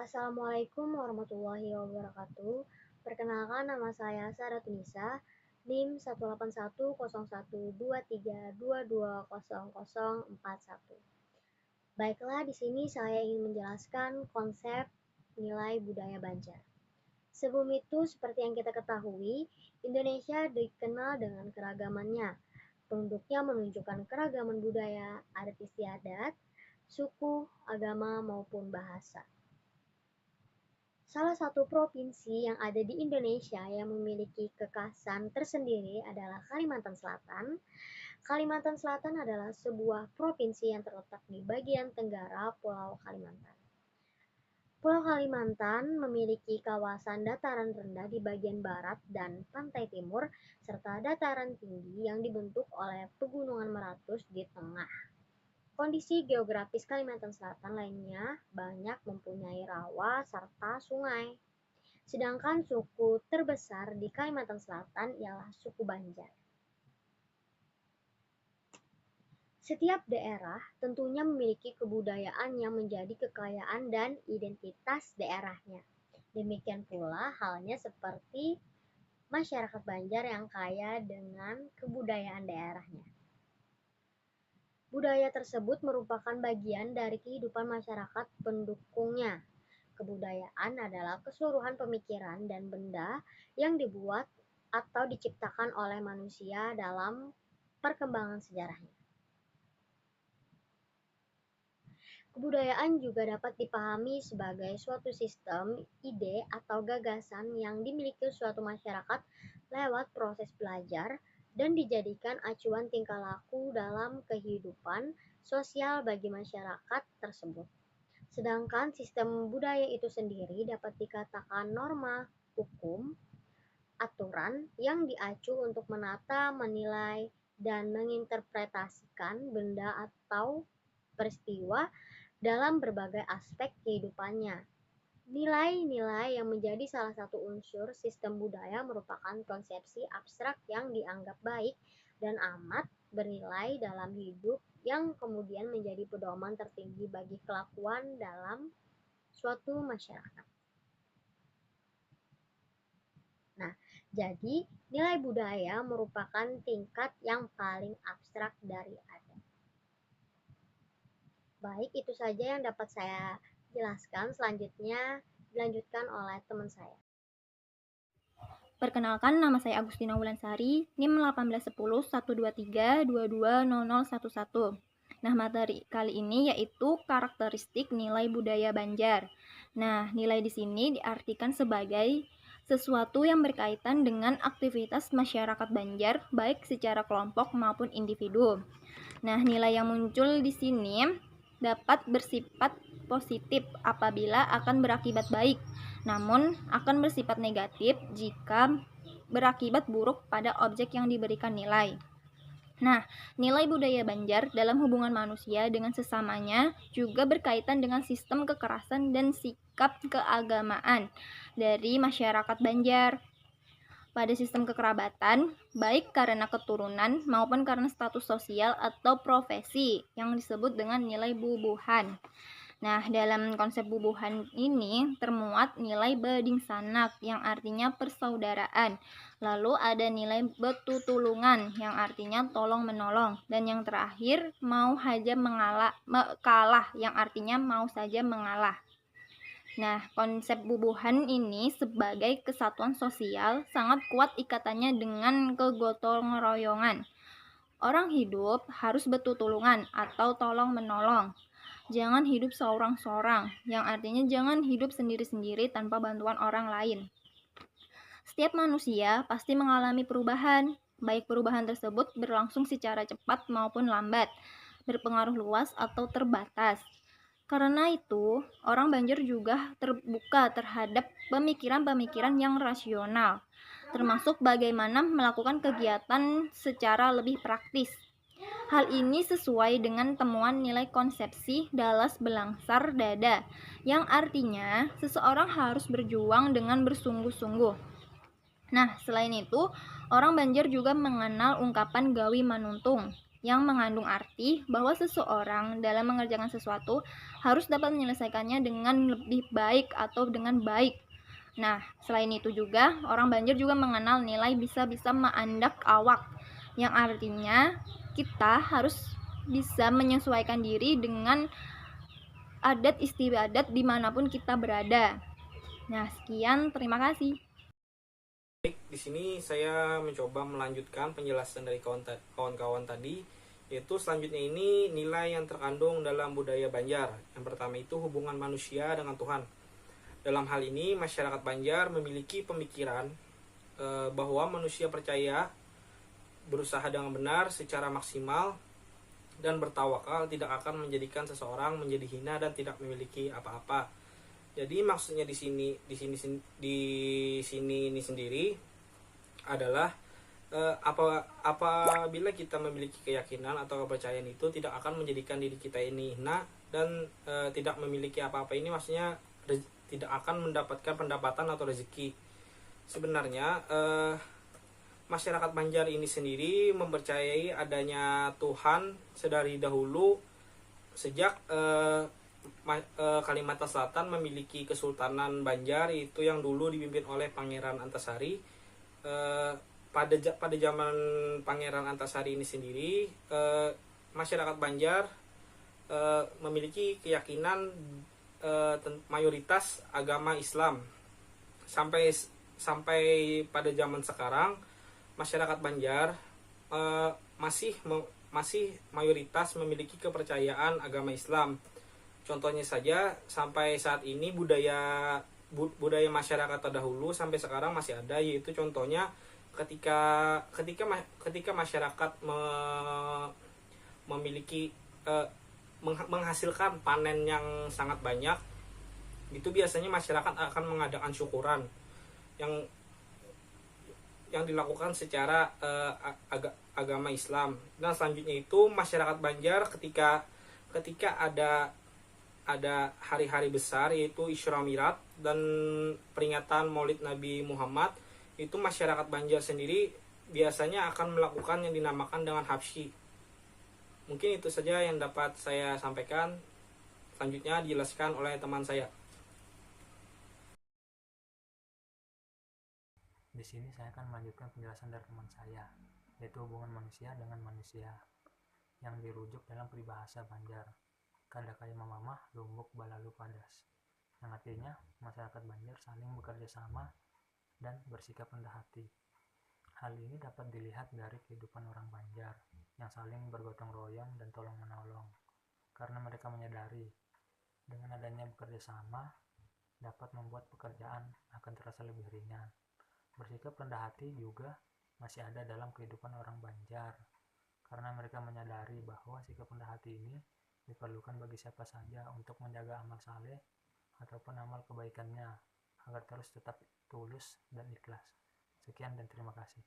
Assalamualaikum warahmatullahi wabarakatuh. Perkenalkan, nama saya Sarah Tunisa, NIM 1810123220041. Baiklah, di sini saya ingin menjelaskan konsep nilai budaya Banjar. Sebelum itu, seperti yang kita ketahui, Indonesia dikenal dengan keragamannya. Penduduknya menunjukkan keragaman budaya, adat istiadat, suku, agama, maupun bahasa. Salah satu provinsi yang ada di Indonesia yang memiliki kekhasan tersendiri adalah Kalimantan Selatan. Kalimantan Selatan adalah sebuah provinsi yang terletak di bagian tenggara Pulau Kalimantan. Pulau Kalimantan memiliki kawasan dataran rendah di bagian barat dan pantai timur, serta dataran tinggi yang dibentuk oleh pegunungan meratus di tengah. Kondisi geografis Kalimantan Selatan lainnya banyak mempunyai rawa serta sungai. Sedangkan suku terbesar di Kalimantan Selatan ialah suku Banjar. Setiap daerah tentunya memiliki kebudayaan yang menjadi kekayaan dan identitas daerahnya. Demikian pula halnya seperti masyarakat Banjar yang kaya dengan kebudayaan daerahnya. Budaya tersebut merupakan bagian dari kehidupan masyarakat pendukungnya. Kebudayaan adalah keseluruhan pemikiran dan benda yang dibuat atau diciptakan oleh manusia dalam perkembangan sejarahnya. Kebudayaan juga dapat dipahami sebagai suatu sistem, ide, atau gagasan yang dimiliki suatu masyarakat lewat proses belajar dan dijadikan acuan tingkah laku dalam kehidupan sosial bagi masyarakat tersebut. Sedangkan sistem budaya itu sendiri dapat dikatakan norma, hukum, aturan yang diacu untuk menata, menilai, dan menginterpretasikan benda atau peristiwa dalam berbagai aspek kehidupannya. Nilai-nilai yang menjadi salah satu unsur sistem budaya merupakan konsepsi abstrak yang dianggap baik dan amat bernilai dalam hidup yang kemudian menjadi pedoman tertinggi bagi kelakuan dalam suatu masyarakat. Nah, jadi nilai budaya merupakan tingkat yang paling abstrak dari ada. Baik, itu saja yang dapat saya jelaskan. Selanjutnya dilanjutkan oleh teman saya. Perkenalkan, nama saya Agustina Wulansari, NIM 1810123220011. Nah, materi kali ini yaitu karakteristik nilai budaya Banjar. Nah, nilai di sini diartikan sebagai sesuatu yang berkaitan dengan aktivitas masyarakat Banjar, baik secara kelompok maupun individu. Nah, nilai yang muncul di sini dapat bersifat positif apabila akan berakibat baik, namun akan bersifat negatif jika berakibat buruk pada objek yang diberikan nilai. Nah, nilai budaya Banjar dalam hubungan manusia dengan sesamanya juga berkaitan dengan sistem kekerasan dan sikap keagamaan dari masyarakat Banjar. Pada sistem kekerabatan, baik karena keturunan maupun karena status sosial atau profesi yang disebut dengan nilai bubuhan. Nah, dalam konsep bubuhan ini termuat nilai beding sanak yang artinya persaudaraan. Lalu ada nilai betutulungan yang artinya tolong menolong. Dan yang terakhir mau saja kalah yang artinya mau saja mengalah. Nah, konsep bubuhan ini sebagai kesatuan sosial sangat kuat ikatannya dengan kegotong royongan. Orang hidup harus betutulungan atau tolong menolong. Jangan hidup seorang-seorang, yang artinya jangan hidup sendiri-sendiri tanpa bantuan orang lain. Setiap manusia pasti mengalami perubahan, baik perubahan tersebut berlangsung secara cepat maupun lambat, berpengaruh luas atau terbatas. Karena itu, orang Banjar juga terbuka terhadap pemikiran-pemikiran yang rasional, termasuk bagaimana melakukan kegiatan secara lebih praktis. Hal ini sesuai dengan temuan nilai konsepsi dalas belangsar dada, yang artinya seseorang harus berjuang dengan bersungguh-sungguh. Nah, selain itu, orang Banjar juga mengenal ungkapan gawi manuntung, yang mengandung arti bahwa seseorang dalam mengerjakan sesuatu harus dapat menyelesaikannya dengan lebih baik atau dengan baik. Nah, selain itu juga, orang Banjar juga mengenal nilai bisa-bisa mandak awak, yang artinya kita harus bisa menyesuaikan diri dengan adat istiadat dimanapun kita berada. Nah, sekian, terima kasih. Baik, di sini saya mencoba melanjutkan penjelasan dari kawan-kawan tadi, yaitu selanjutnya ini nilai yang terkandung dalam budaya Banjar. Yang pertama itu hubungan manusia dengan Tuhan. Dalam hal ini, masyarakat Banjar memiliki pemikiran bahwa manusia percaya berusaha dengan benar secara maksimal dan bertawakal tidak akan menjadikan seseorang menjadi hina dan tidak memiliki apa-apa. Jadi maksudnya di sini ini sendiri adalah apabila kita memiliki keyakinan atau kepercayaan itu tidak akan menjadikan diri kita ini hina dan tidak memiliki apa-apa, ini maksudnya tidak akan mendapatkan pendapatan atau rezeki. Sebenarnya masyarakat Banjar ini sendiri mempercayai adanya Tuhan sedari dahulu, sejak Kalimantan Selatan memiliki Kesultanan Banjar, itu yang dulu dipimpin oleh Pangeran Antasari. Pada zaman Pangeran Antasari ini sendiri, masyarakat Banjar memiliki keyakinan mayoritas agama Islam. Sampai pada zaman sekarang masyarakat Banjar masih mayoritas memiliki kepercayaan agama Islam. Contohnya saja, sampai saat ini budaya masyarakat terdahulu sampai sekarang masih ada, yaitu contohnya ketika masyarakat memiliki menghasilkan panen yang sangat banyak, itu biasanya masyarakat akan mengadakan syukuran yang dilakukan secara agama Islam. Dan selanjutnya itu masyarakat Banjar ketika ada hari-hari besar, yaitu Isra Mi'raj dan peringatan Maulid Nabi Muhammad, itu masyarakat Banjar sendiri biasanya akan melakukan yang dinamakan dengan habsyi. Mungkin itu saja yang dapat saya sampaikan. Selanjutnya dijelaskan oleh teman saya. Di sini saya akan melanjutkan penjelasan dari teman saya, yaitu hubungan manusia dengan manusia, yang dirujuk dalam peribahasa Banjar, Kadakaya mamamah lumbuk balalu padas, yang artinya masyarakat Banjar saling bekerja sama dan bersikap rendah hati. Hal ini dapat dilihat dari kehidupan orang Banjar yang saling bergotong royong dan tolong menolong, karena mereka menyadari dengan adanya bekerja sama dapat membuat pekerjaan akan terasa lebih ringan. Bersikap rendah hati juga masih ada dalam kehidupan orang Banjar, karena mereka menyadari bahwa sikap rendah hati ini diperlukan bagi siapa saja untuk menjaga amal saleh ataupun amal kebaikannya agar terus tetap tulus dan ikhlas. Sekian dan terima kasih.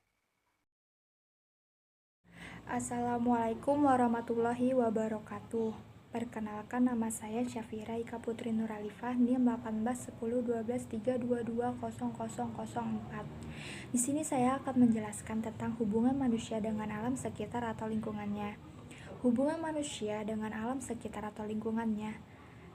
Assalamualaikum warahmatullahi wabarakatuh. Perkenalkan, nama saya Syafira Ika Putri Nuralifah, NIM 181012320004. Di sini saya akan menjelaskan tentang hubungan manusia dengan alam sekitar atau lingkungannya. Hubungan manusia dengan alam sekitar atau lingkungannya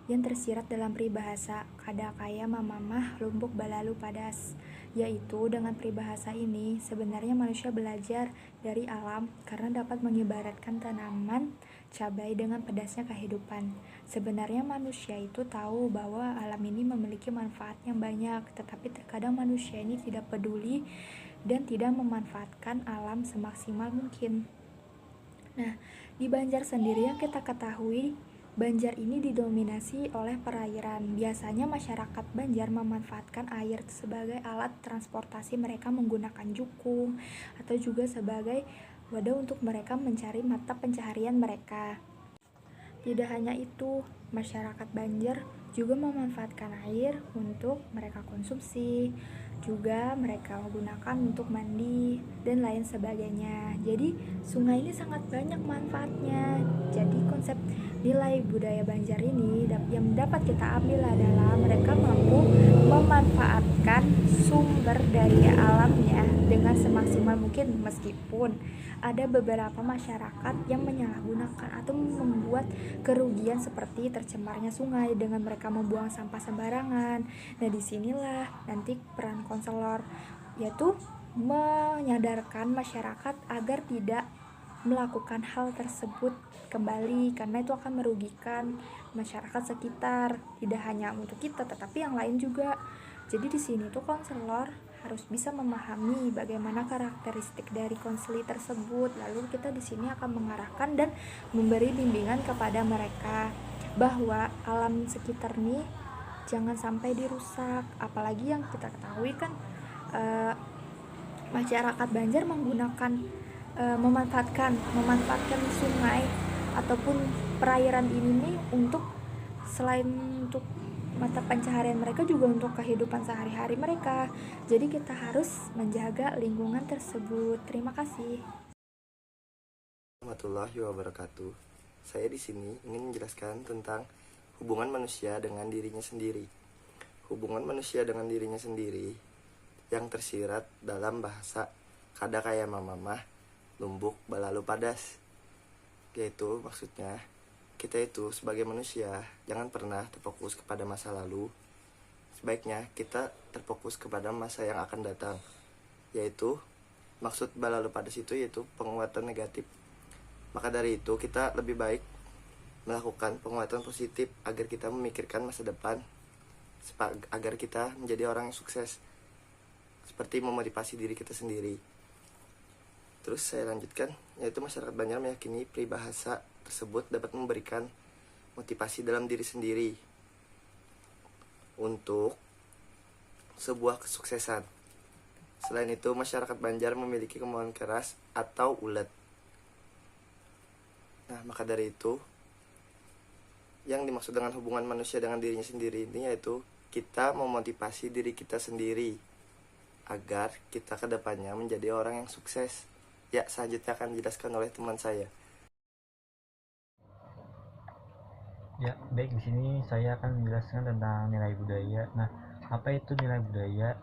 yang tersirat dalam peribahasa Kadakaya mamamah lumbuk balalu padas, yaitu dengan peribahasa ini sebenarnya manusia belajar dari alam karena dapat mengibaratkan tanaman cabai dengan pedasnya kehidupan. Sebenarnya manusia itu tahu bahwa alam ini memiliki manfaat yang banyak, tetapi terkadang manusia ini tidak peduli dan tidak memanfaatkan alam semaksimal mungkin. Nah, di Banjar sendiri yang kita ketahui, Banjar ini didominasi oleh perairan. Biasanya masyarakat Banjar memanfaatkan air sebagai alat transportasi mereka menggunakan jukung atau juga sebagai wadah untuk mereka mencari mata pencaharian mereka. Tidak hanya itu, masyarakat Banjar juga memanfaatkan air untuk mereka konsumsi Juga mereka menggunakan untuk mandi dan lain sebagainya. Jadi sungai ini sangat banyak manfaatnya. Jadi konsep nilai budaya Banjar ini yang dapat kita ambil adalah mereka mampu memanfaatkan sumber dari alamnya dengan semaksimal mungkin, meskipun ada beberapa masyarakat yang menyalahgunakan atau membuat kerugian seperti tercemarnya sungai dengan mereka membuang sampah sembarangan. Nah, disinilah nanti peran konselor, yaitu menyadarkan masyarakat agar tidak melakukan hal tersebut kembali, karena itu akan merugikan masyarakat sekitar, tidak hanya untuk kita tetapi yang lain juga. Jadi di sini tuh konselor harus bisa memahami bagaimana karakteristik dari konseli tersebut, lalu kita di sini akan mengarahkan dan memberi bimbingan kepada mereka bahwa alam sekitar nih jangan sampai dirusak. Apalagi yang kita ketahui kan masyarakat Banjar menggunakan memanfaatkan sungai ataupun perairan ini nih untuk selain untuk mata pencaharian mereka juga untuk kehidupan sehari-hari mereka. Jadi kita harus menjaga lingkungan tersebut. Terima kasih. Warahmatullahi wabarakatuh. Saya di sini ingin menjelaskan tentang hubungan manusia dengan dirinya sendiri. Hubungan manusia dengan dirinya sendiri yang tersirat dalam bahasa Kadakaya Mamamah Lumbuk Balalu Padas, yaitu maksudnya kita itu sebagai manusia jangan pernah terfokus kepada masa lalu. Sebaiknya kita terfokus kepada masa yang akan datang, yaitu maksud Balalu Padas itu yaitu penguatan negatif. Maka dari itu kita lebih baik melakukan penguatan positif agar kita memikirkan masa depan, agar kita menjadi orang yang sukses, seperti memotivasi diri kita sendiri. Terus saya lanjutkan, yaitu masyarakat Banjar meyakini peribahasa tersebut dapat memberikan motivasi dalam diri sendiri untuk sebuah kesuksesan. Selain itu, masyarakat Banjar memiliki kemauan keras atau ulet. Nah, maka dari itu, yang dimaksud dengan hubungan manusia dengan dirinya sendiri ini yaitu kita memotivasi diri kita sendiri agar kita kedepannya menjadi orang yang sukses. Ya, selanjutnya akan dijelaskan oleh teman saya. Ya, baik, di sini saya akan menjelaskan tentang nilai budaya. Nah, apa itu nilai budaya?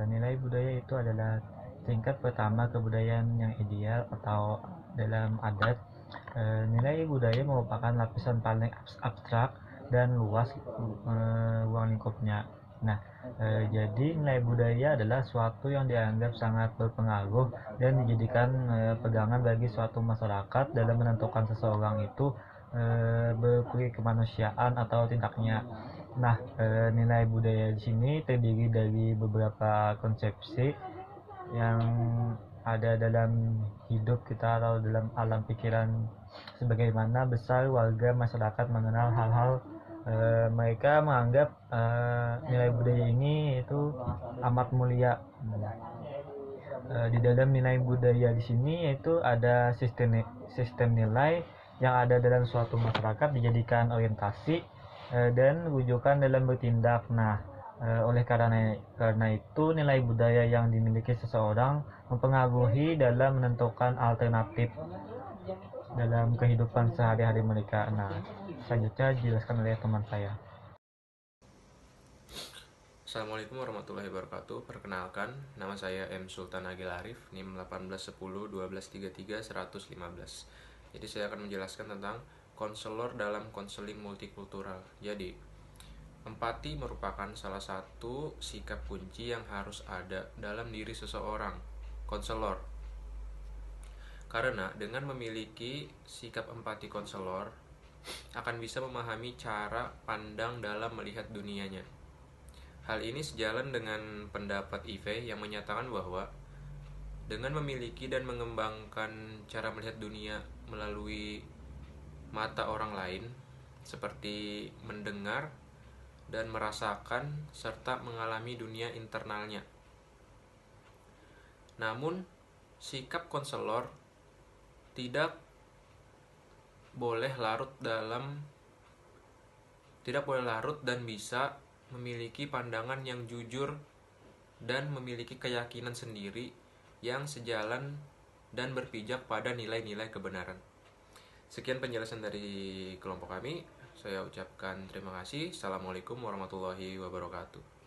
Nilai budaya itu adalah tingkat pertama kebudayaan yang ideal atau dalam adat. Nilai budaya merupakan lapisan paling abstrak dan luas ruang lingkupnya. Nah, jadi nilai budaya adalah suatu yang dianggap sangat berpengaruh dan dijadikan pegangan bagi suatu masyarakat dalam menentukan seseorang itu berperi kemanusiaan atau tindaknya. Nah, nilai budaya di sini terdiri dari beberapa konsepsi yang ada dalam hidup kita atau dalam alam pikiran, sebagaimana besar warga masyarakat mengenal hal-hal mereka menganggap nilai budaya ini itu amat mulia. Di dalam nilai budaya di sini yaitu ada sistem nilai yang ada dalam suatu masyarakat dijadikan orientasi dan rujukan dalam bertindak. Nah, oleh karena itu nilai budaya yang dimiliki seseorang mempengaruhi dalam menentukan alternatif dalam kehidupan sehari-hari mereka. Nah, selanjutnya dijelaskan oleh teman saya. Assalamualaikum warahmatullahi wabarakatuh. Perkenalkan, nama saya M. Sultan Agil Arif, NIM 1810-1233-115. Jadi saya akan menjelaskan tentang konselor dalam konseling multikultural. Jadi, empati merupakan salah satu sikap kunci yang harus ada dalam diri seseorang konselor. Karena dengan memiliki sikap empati konselor akan bisa memahami cara pandang dalam melihat dunianya. Hal ini sejalan dengan pendapat Ive yang menyatakan bahwa dengan memiliki dan mengembangkan cara melihat dunia melalui mata orang lain, seperti mendengar dan merasakan serta mengalami dunia internalnya. Namun, sikap konselor tidak boleh larut dan bisa memiliki pandangan yang jujur dan memiliki keyakinan sendiri yang sejalan dan berpijak pada nilai-nilai kebenaran. Sekian penjelasan dari kelompok kami. Saya ucapkan terima kasih. Assalamualaikum warahmatullahi wabarakatuh.